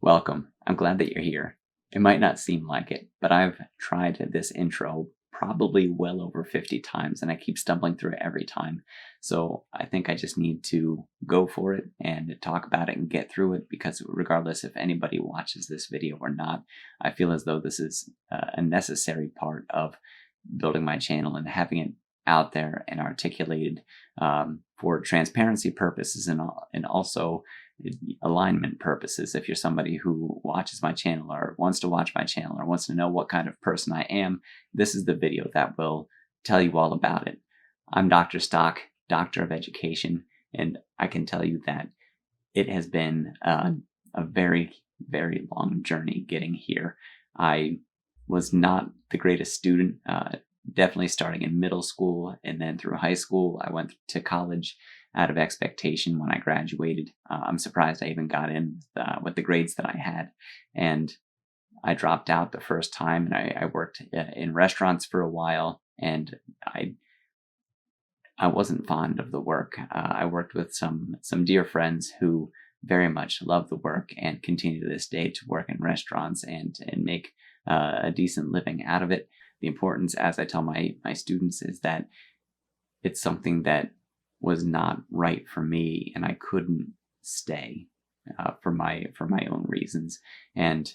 Welcome. I'm glad that you're here. It might not seem like it, but I've tried this intro probably well over 50 times and I keep stumbling through it every time. So I think I just need to go for it and talk about it and get through it because regardless if anybody watches this video or not, I feel as though this is a necessary part of building my channel and having it out there and articulated for transparency purposes and also alignment purposes. If you're somebody who watches my channel or wants to watch my channel or wants to know what kind of person I am, this is the video that will tell you all about it. I'm Dr. Stock, Doctor of Education, and I can tell you that it has been a very, very long journey getting here. I was not the greatest student, definitely starting in middle school and then through high school. I went to college out of expectation when I graduated. I'm surprised I even got in with the grades that I had. And I dropped out the first time and I worked in restaurants for a while, and I wasn't fond of the work. I worked with some dear friends who very much love the work and continue to this day to work in restaurants and make a decent living out of it. The importance, as I tell my students, is that it's something that was not right for me, and I couldn't stay for my own reasons. And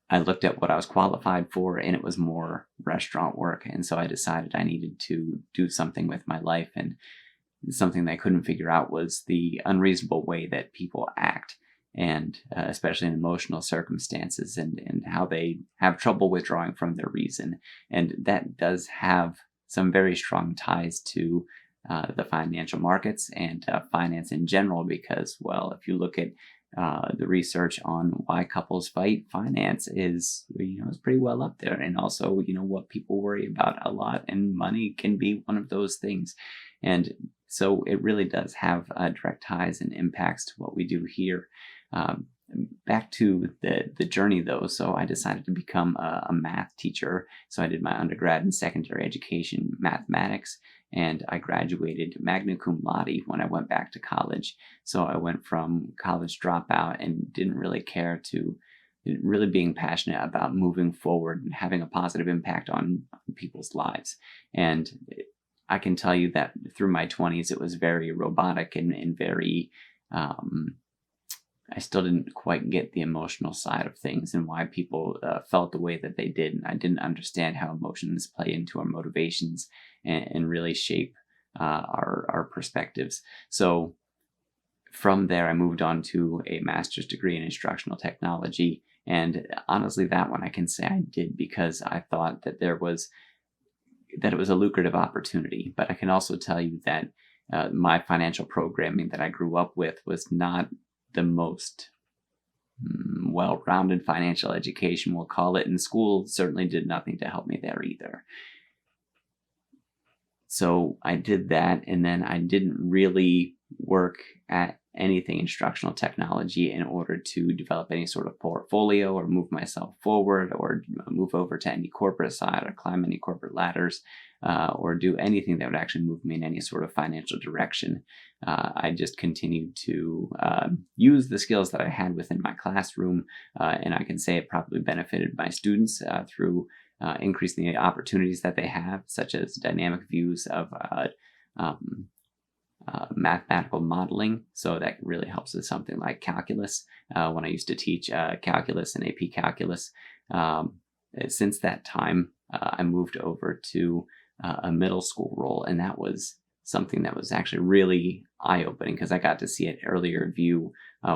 I looked at what I was qualified for, and it was more restaurant work. And so I decided I needed to do something with my life. And something that I couldn't figure out was the unreasonable way that people act, and especially in emotional circumstances, and how they have trouble withdrawing from their reason. And that does have some very strong ties to the financial markets and finance in general, because, well, if you look at the research on why couples fight, finance is pretty well up there. And also, what people worry about a lot, and money can be one of those things. And so it really does have direct ties and impacts to what we do here. Back to the journey though. So I decided to become a math teacher. So I did my undergrad and secondary education mathematics, and I graduated magna cum laude when I went back to college. So I went from college dropout and didn't really care to really being passionate about moving forward and having a positive impact on people's lives. And I can tell you that through my 20s, it was very robotic and very, I still didn't quite get the emotional side of things and why people felt the way that they did. And I didn't understand how emotions play into our motivations and really shape our perspectives. So from there, I moved on to a master's degree in instructional technology. And honestly, that one I can say I did because I thought that it was a lucrative opportunity. But I can also tell you that my financial programming that I grew up with was not the most well-rounded financial education, we'll call it, and school certainly did nothing to help me there either. So I did that, and then I didn't really work at anything instructional technology in order to develop any sort of portfolio or move myself forward or move over to any corporate side or climb any corporate ladders or do anything that would actually move me in any sort of financial direction. I just continued to use the skills that I had within my classroom, and I can say it probably benefited my students through increasing the opportunities that they have, such as dynamic views of mathematical modeling. So that really helps with something like calculus. When I used to teach calculus and AP calculus, since that time, I moved over to a middle school role, and that was something that was actually really eye-opening because I got to see an earlier view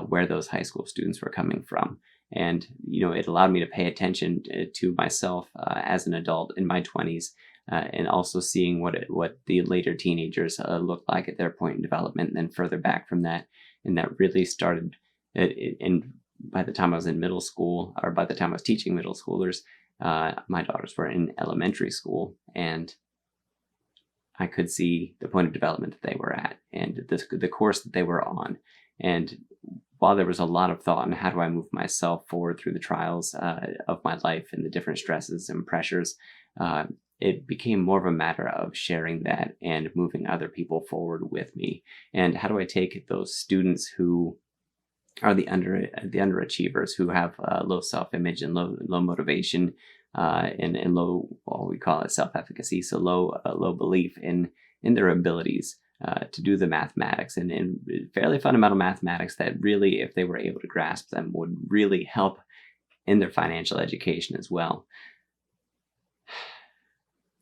where those high school students were coming from. And, it allowed me to pay attention to myself as an adult in my 20s, and also seeing what the later teenagers looked like at their point in development, and then further back from that. And that really started, and by the time I was in middle school, or by the time I was teaching middle schoolers, my daughters were in elementary school, and I could see the point of development that they were at and the course that they were on. And while there was a lot of thought on how do I move myself forward through the trials of my life and the different stresses and pressures, it became more of a matter of sharing that and moving other people forward with me. And how do I take those students who are the underachievers who have low self-image and low motivation, and low, what we call it, self-efficacy, so low belief in their abilities to do the mathematics and fairly fundamental mathematics that really, if they were able to grasp them, would really help in their financial education as well.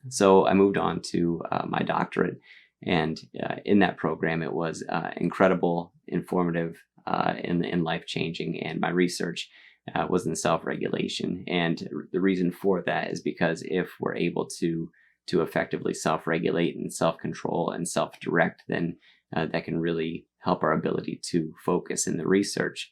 So I moved on to my doctorate, and in that program, it was incredible, informative, and life-changing. And my research was in self-regulation. And the reason for that is because if we're able to effectively self-regulate and self-control and self-direct, then that can really help our ability to focus. In the research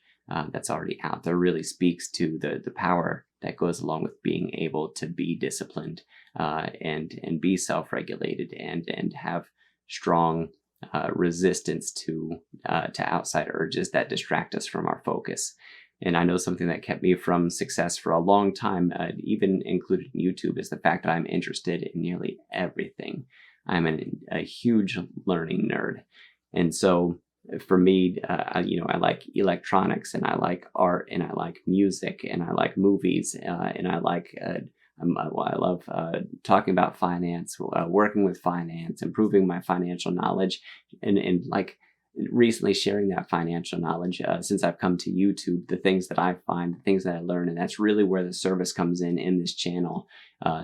that's already out there really speaks to the power that goes along with being able to be disciplined and be self-regulated and have strong resistance to outside urges that distract us from our focus. And I know something that kept me from success for a long time, even included in YouTube, is the fact that I'm interested in nearly everything. I'm a huge learning nerd. And so for me, I like electronics, and I like art, and I like music, and I like movies, and I like I love talking about finance, working with finance, improving my financial knowledge, and like recently sharing that financial knowledge since I've come to YouTube, the things that I find, the things that I learn, and that's really where the service comes in this channel,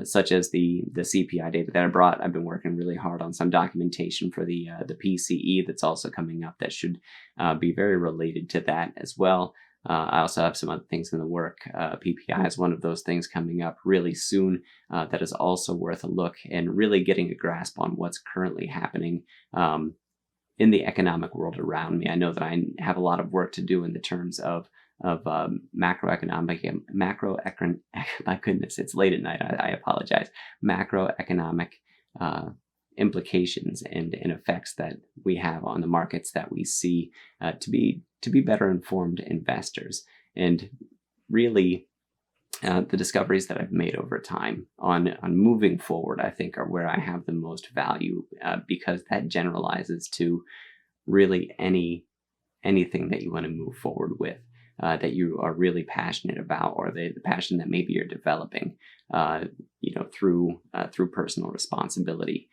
such as the CPI data that I brought. I've been working really hard on some documentation for the PCE that's also coming up that should be very related to that as well. I also have some other things in the work. PPI is one of those things coming up really soon that is also worth a look, and really getting a grasp on what's currently happening in the economic world around me. I know that I have a lot of work to do in the terms of macroeconomic, my goodness, it's late at night. I apologize. Macroeconomic implications and effects that we have on the markets that we see to be better informed investors. And really, the discoveries that I've made over time on moving forward, I think, are where I have the most value, because that generalizes to really anything that you want to move forward with, that you are really passionate about, or the passion that maybe you're developing, through personal responsibility.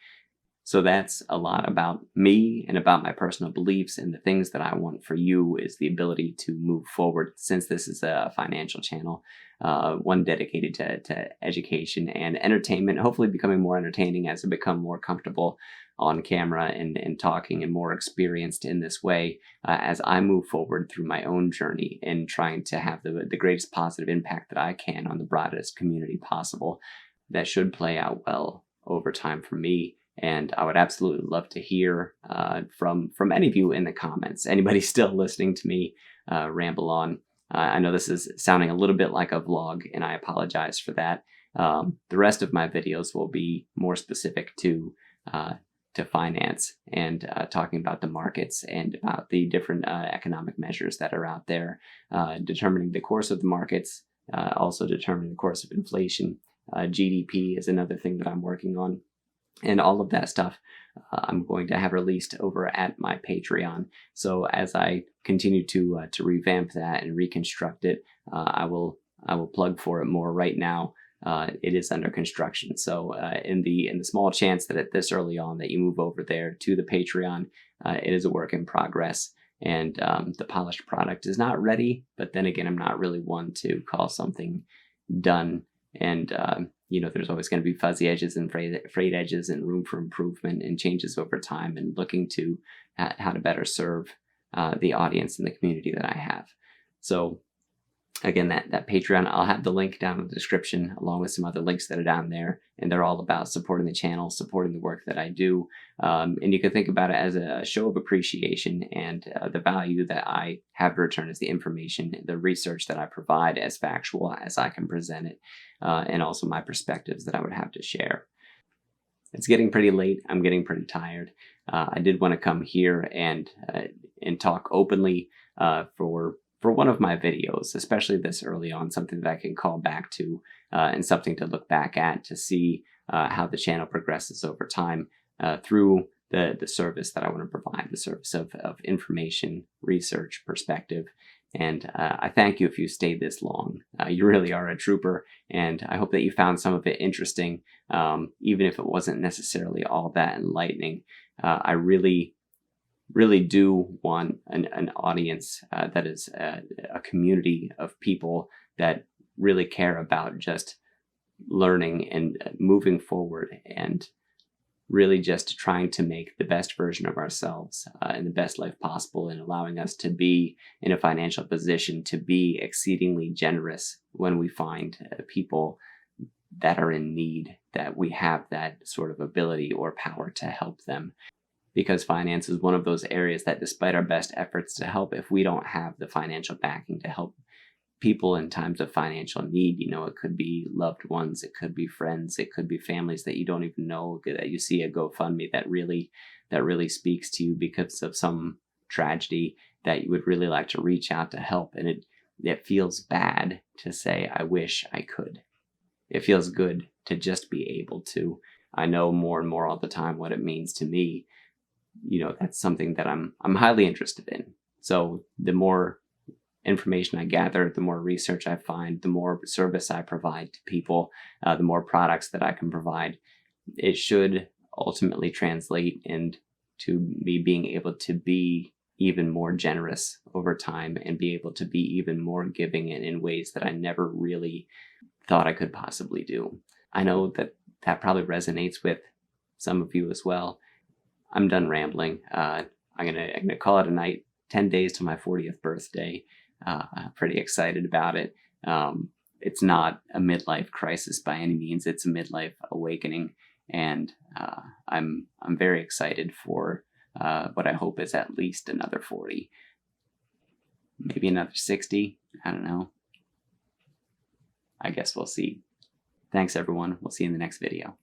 So that's a lot about me and about my personal beliefs, and the things that I want for you is the ability to move forward, since this is a financial channel, one dedicated to education and entertainment, hopefully becoming more entertaining as I become more comfortable on camera and talking, and more experienced in this way as I move forward through my own journey and trying to have the greatest positive impact that I can on the broadest community possible. That should play out well over time for me. And I would absolutely love to hear from any of you in the comments. Anybody still listening to me ramble on? I know this is sounding a little bit like a vlog, and I apologize for that. The rest of my videos will be more specific to finance and talking about the markets and about the different economic measures that are out there, determining the course of the markets, also determining the course of inflation. GDP is another thing that I'm working on. And all of that stuff I'm going to have released over at my Patreon. So as I continue to revamp that and reconstruct it, I will plug for it more. Right now, it is under construction. So in the small chance that at this early on that you move over there to the Patreon, it is a work in progress. And the polished product is not ready. But then again, I'm not really one to call something done. And there's always going to be fuzzy edges and frayed edges and room for improvement and changes over time, and looking to how to better serve the audience and the community that I have. So again, that Patreon, I'll have the link down in the description, along with some other links that are down there. And they're all about supporting the channel, supporting the work that I do. And you can think about it as a show of appreciation, and the value that I have to return is the information, the research that I provide, as factual as I can present it, and also my perspectives that I would have to share. It's getting pretty late. I'm getting pretty tired. I did want to come here and talk openly for one of my videos, especially this early on, something that I can call back to and something to look back at to see how the channel progresses over time through the service that I want to provide, the service of information, research, perspective, And I thank you if you stayed this long. You really are a trooper, and I hope that you found some of it interesting, even if it wasn't necessarily all that enlightening. I really do want an audience that is a community of people that really care about just learning and moving forward, and really just trying to make the best version of ourselves and the best life possible, and allowing us to be in a financial position to be exceedingly generous when we find people that are in need, that we have that sort of ability or power to help them. Because finance is one of those areas that, despite our best efforts to help, if we don't have the financial backing to help people in times of financial need, it could be loved ones, it could be friends, it could be families that you don't even know, that you see a GoFundMe that really speaks to you because of some tragedy, that you would really like to reach out to help. And it feels bad to say, I wish I could. It feels good to just be able to. I know more and more all the time what it means to me. That's something that I'm highly interested in. So the more information I gather, the more research I find, the more service I provide to people, the more products that I can provide, it should ultimately translate into me being able to be even more generous over time, and be able to be even more giving in ways that I never really thought I could possibly do. I know that probably resonates with some of you as well. I'm done rambling. I'm gonna call it a night. 10 days to my 40th birthday. I'm pretty excited about it. It's not a midlife crisis by any means. It's a midlife awakening, and I'm very excited for what I hope is at least another 40, maybe another 60. I don't know. I guess we'll see. Thanks, everyone. We'll see you in the next video.